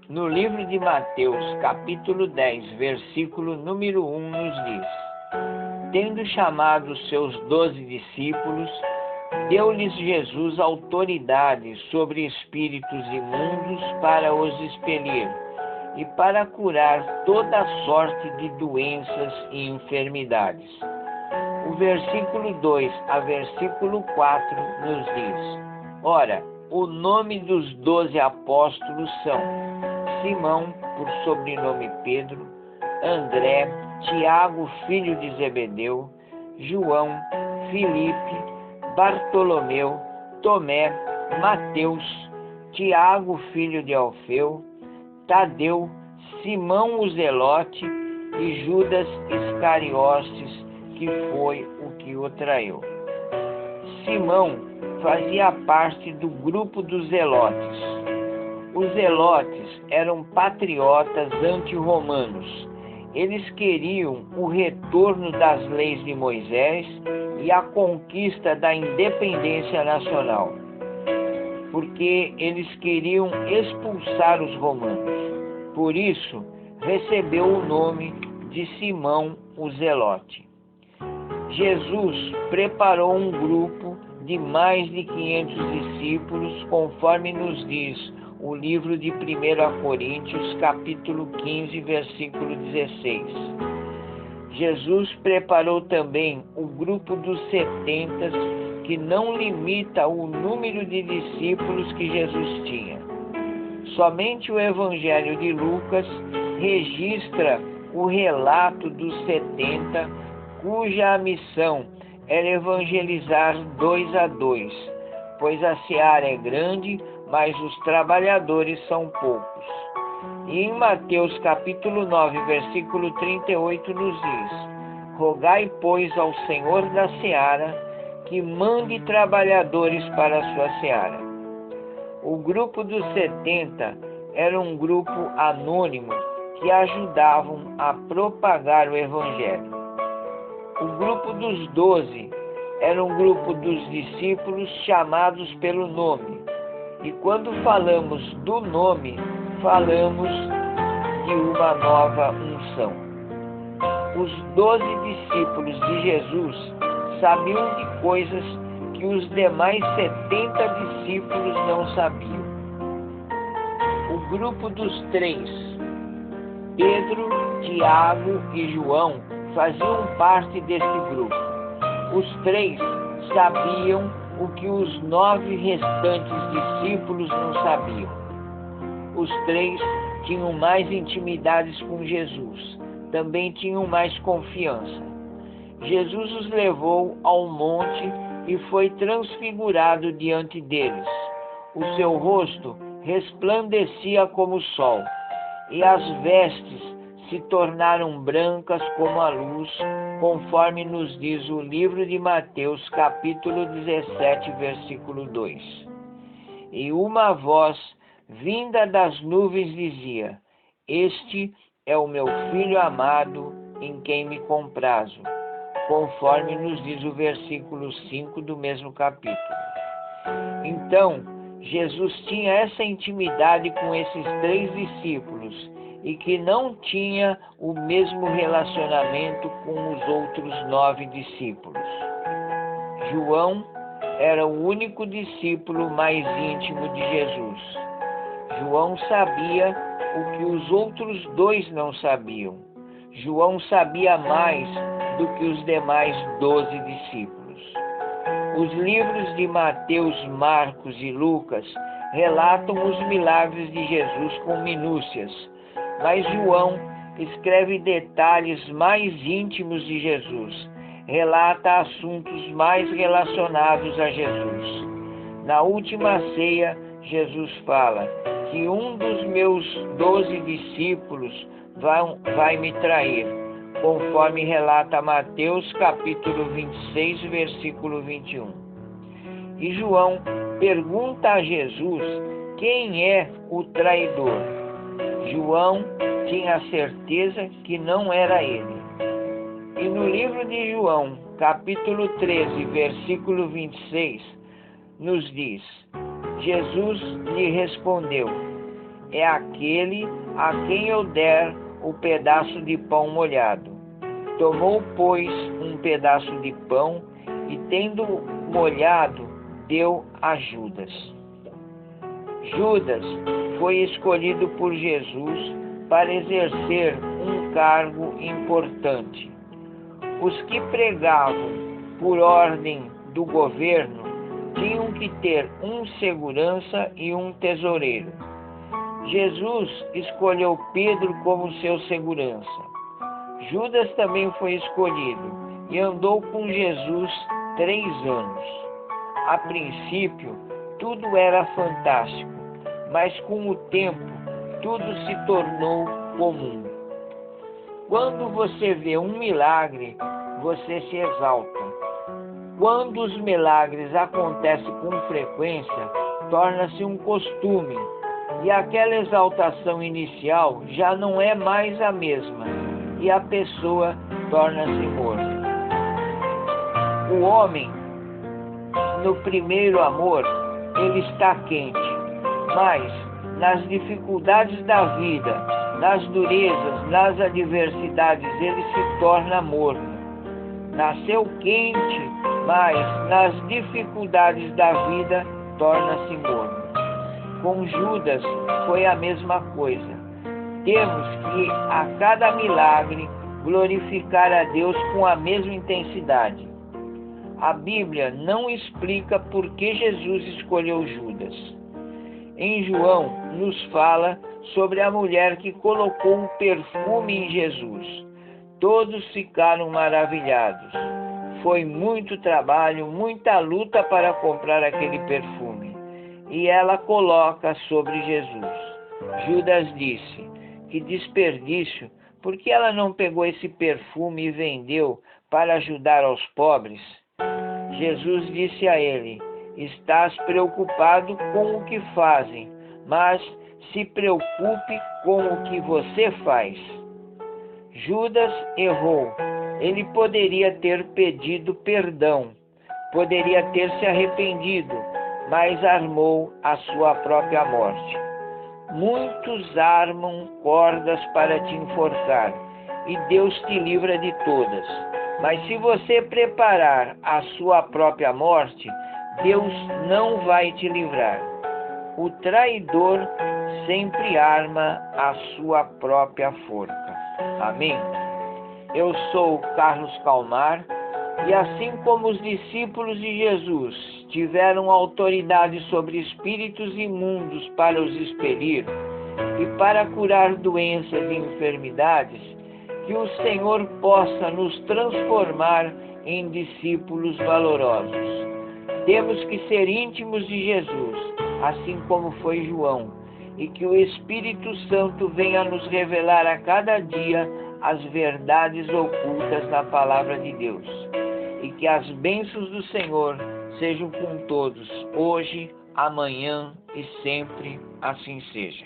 No livro de Mateus, capítulo 10, versículo número 1, nos diz: Tendo chamado os seus 12 discípulos, deu-lhes Jesus autoridade sobre espíritos imundos para os expelir e para curar toda sorte de doenças e enfermidades. O versículo 2 a versículo 4 nos diz: Ora, o nome dos 12 apóstolos são Simão, por sobrenome Pedro, André, Tiago, filho de Zebedeu, João, Filipe, Bartolomeu, Tomé, Mateus, Tiago, filho de Alfeu, Tadeu, Simão o Zelote e Judas Iscariotes, que foi o que o traiu. Simão fazia parte do grupo dos Zelotes. Os Zelotes eram patriotas anti-romanos. Eles queriam o retorno das leis de Moisés e a conquista da independência nacional, porque eles queriam expulsar os romanos. Por isso, recebeu o nome de Simão o Zelote. Jesus preparou um grupo de mais de 500 discípulos, conforme nos diz o livro de 1 Coríntios, capítulo 15, versículo 16. Jesus preparou também o grupo dos 70, que não limita o número de discípulos que Jesus tinha. Somente o Evangelho de Lucas registra o relato dos 70, cuja missão era evangelizar 2 a 2, pois a seara é grande, mas os trabalhadores são poucos. E em Mateus capítulo 9, versículo 38 nos diz: Rogai, pois, ao Senhor da seara que mande trabalhadores para a sua seara. O grupo dos 70 era um grupo anônimo que ajudavam a propagar o Evangelho. O grupo dos 12 era um grupo dos discípulos chamados pelo nome. E quando falamos do nome, falamos de uma nova unção. Os 12 discípulos de Jesus sabiam de coisas que os demais 70 discípulos não sabiam. O grupo dos 3, Pedro, Tiago e João, faziam parte desse grupo. Os 3 sabiam o que os 9 restantes discípulos não sabiam. Os 3 tinham mais intimidades com Jesus, também tinham mais confiança. Jesus os levou ao monte e foi transfigurado diante deles. O seu rosto resplandecia como o sol, e as vestes se tornaram brancas como a luz, conforme nos diz o livro de Mateus, capítulo 17, versículo 2. E uma voz vinda das nuvens dizia: Este é o meu Filho amado, em quem me comprazo, conforme nos diz o versículo 5 do mesmo capítulo. Então, Jesus tinha essa intimidade com esses 3 discípulos, e que não tinha o mesmo relacionamento com os outros 9 discípulos. João era o único discípulo mais íntimo de Jesus. João sabia o que os outros 2 não sabiam. João sabia mais do que os demais 12 discípulos. Os livros de Mateus, Marcos e Lucas relatam os milagres de Jesus com minúcias, mas João escreve detalhes mais íntimos de Jesus, relata assuntos mais relacionados a Jesus. Na última ceia, Jesus fala que um dos meus 12 discípulos vai me trair, conforme relata Mateus capítulo 26, versículo 21. E João pergunta a Jesus quem é o traidor. João tinha certeza que não era ele. E no livro de João, capítulo 13, versículo 26, nos diz: Jesus lhe respondeu: é aquele a quem eu der o pedaço de pão molhado. Tomou, pois, um pedaço de pão e, tendo molhado, deu a Judas. Judas foi escolhido por Jesus para exercer um cargo importante. Os que pregavam por ordem do governo tinham que ter um segurança e um tesoureiro. Jesus escolheu Pedro como seu segurança. Judas também foi escolhido e andou com Jesus 3 anos. A princípio, tudo era fantástico, mas com o tempo, tudo se tornou comum. Quando você vê um milagre, você se exalta. Quando os milagres acontecem com frequência, torna-se um costume, e aquela exaltação inicial já não é mais a mesma, e a pessoa torna-se morta. O homem, no primeiro amor, ele está quente, mas nas dificuldades da vida, nas durezas, nas adversidades, ele se torna morno. Nasceu quente, mas nas dificuldades da vida, torna-se morno. Com Judas foi a mesma coisa. Temos que, a cada milagre, glorificar a Deus com a mesma intensidade. A Bíblia não explica por que Jesus escolheu Judas. Em João, nos fala sobre a mulher que colocou o perfume em Jesus. Todos ficaram maravilhados. Foi muito trabalho, muita luta para comprar aquele perfume. E ela coloca sobre Jesus. Judas disse: que desperdício, porque ela não pegou esse perfume e vendeu para ajudar aos pobres? Jesus disse a ele: estás preocupado com o que fazem, mas se preocupe com o que você faz. Judas errou. Ele poderia ter pedido perdão, poderia ter se arrependido, mas armou a sua própria morte. Muitos armam cordas para te enforcar, e Deus te livra de todas. Mas se você preparar a sua própria morte, Deus não vai te livrar. O traidor sempre arma a sua própria forca. Amém? Eu sou Carlos Calmar, e assim como os discípulos de Jesus tiveram autoridade sobre espíritos imundos para os expelir e para curar doenças e enfermidades, que o Senhor possa nos transformar em discípulos valorosos. Temos que ser íntimos de Jesus, assim como foi João, e que o Espírito Santo venha nos revelar a cada dia as verdades ocultas na Palavra de Deus. E que as bênçãos do Senhor sejam com todos, hoje, amanhã e sempre, assim seja.